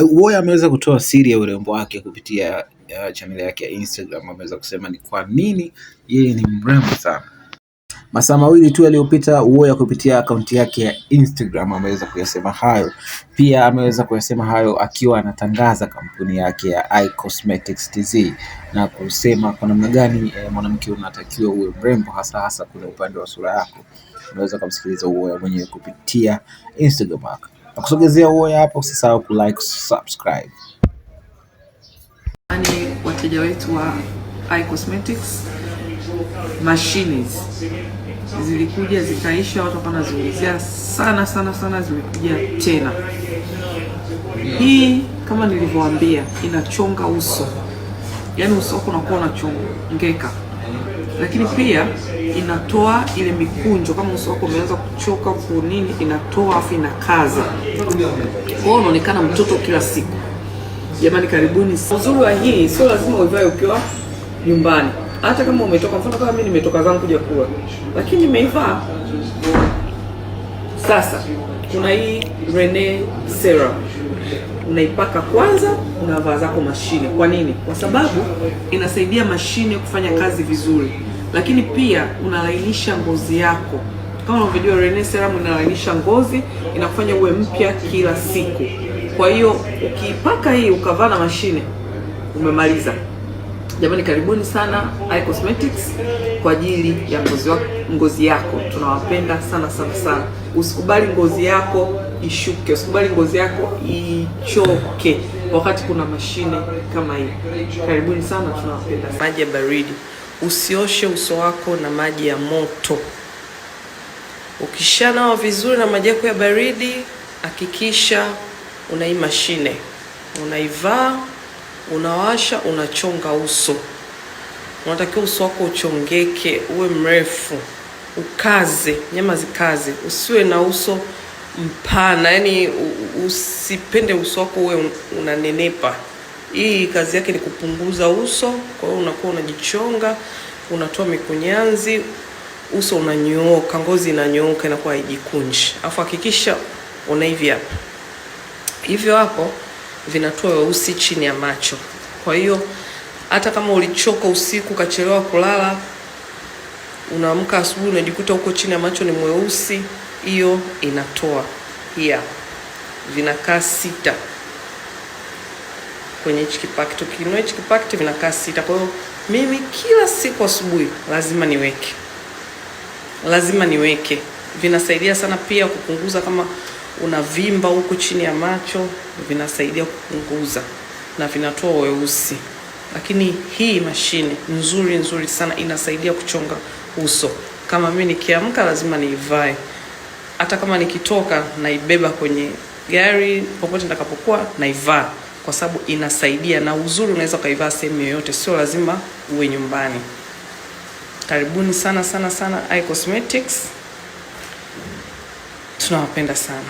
Uwoya ameweza kutoa siri ya urembo wake kupitia channel yake ya Instagram. Ameweza kusema ni kwa nini yeye ni mrembo sana. Masaa mawili tu yaliyopita, Uwoya kupitia akaunti yake ya Instagram ameweza kuyasema hayo. Pia ameweza kuyasema hayo akiwa anatangaza kampuni yake ya iCosmetics TZ, na kusema kwa namna gani mwanamke unatakiwa uwe mrembo, hasa kwenye upande wa sura yako. Unaweza kumsikiliza Uwoya mwenyewe kupitia Instagram yake. Nakusogezea Uwoya hapo, usisahau kulike, subscribe. Yaani wateja wetu wa iCosmetics, machines zilikuja zikaisha, watu wanaziulizia sana, zimekuja tena. Hii kama nilivyowaambia inachonga uso, yaani uso wako unakuwa unachongeka, lakini pia inatoa ile mikunjo. Kama uso wako umeanza kuchoka kunini, inatoa afu inakaza, kwa hiyo unaonekana mtoto kila siku. Jamani, karibuni. Uzuri wa hii sio lazima uvae ukiwa nyumbani, hata kama umetoka, mfano kama mimi nimetoka zangu kuja kula, lakini nimeivaa. Sasa kuna hii Rene Serum, unaipaka kwanza, unavaa zako mashine. Kwa nini? Kwa sababu inasaidia mashine kufanya kazi vizuri, lakini pia unalainisha ngozi yako. Kama unavyojua Rene Serum inalainisha ngozi, inakufanya uwe mpya kila siku. Kwa hiyo ukiipaka hii ukavaa na mashine, umemaliza. Jamani, karibuni sana iCosmetics kwa ajili ya ngozi yako. Tunawapenda sana. Usikubali ngozi yako ishuke, usikubali ngozi yako ichoke wakati kuna mashine kama hii. Karibuni sana, tunawapenda. Maji ya baridi, usioshe uso wako na maji ya moto. Ukishanawa vizuri na maji yako ya baridi, hakikisha una hii mashine, unaivaa, unawasha, unachonga uso. Unatakiwa uso wako uchongeke, uwe mrefu, ukaze, nyama zikaze, usiwe na uso mpana, yani usipende uso wako uwe unanenepa. Hii kazi yake ni kupunguza uso, kwa hiyo unakuwa unajichonga, unatoa mikunyanzi, uso unanyooka, ngozi inanyooka, inakuwa haijikunji. Alafu hakikisha una hivi hapa. Hivyo hapo vinatoa weusi chini ya macho. Kwa hiyo hata kama ulichoka usiku kachelewa kulala, unaamka asubuhi unajikuta huko chini ya macho ni mweusi, hiyo inatoa. Hia vinakaa 6 kwenye hichi kipakiti. Ukinunua hichi kipakiti vinakaa 6. Kwa hiyo mimi kila siku asubuhi lazima niweke. Vinasaidia sana pia kupunguza, kama unavimba huko chini ya macho, vinasaidia kupunguza na vinatoa weusi. Lakini hii mashine nzuri sana, inasaidia kuchonga uso. Kama mimi nikiamka lazima niivae, hata kama nikitoka naibeba kwenye gari, popote nitakapokuwa naivaa, kwa sababu inasaidia. Na uzuri, unaweza kaivaa sehemu yoyote, sio lazima uwe nyumbani. Karibuni sana iCosmetics, tunawapenda sana.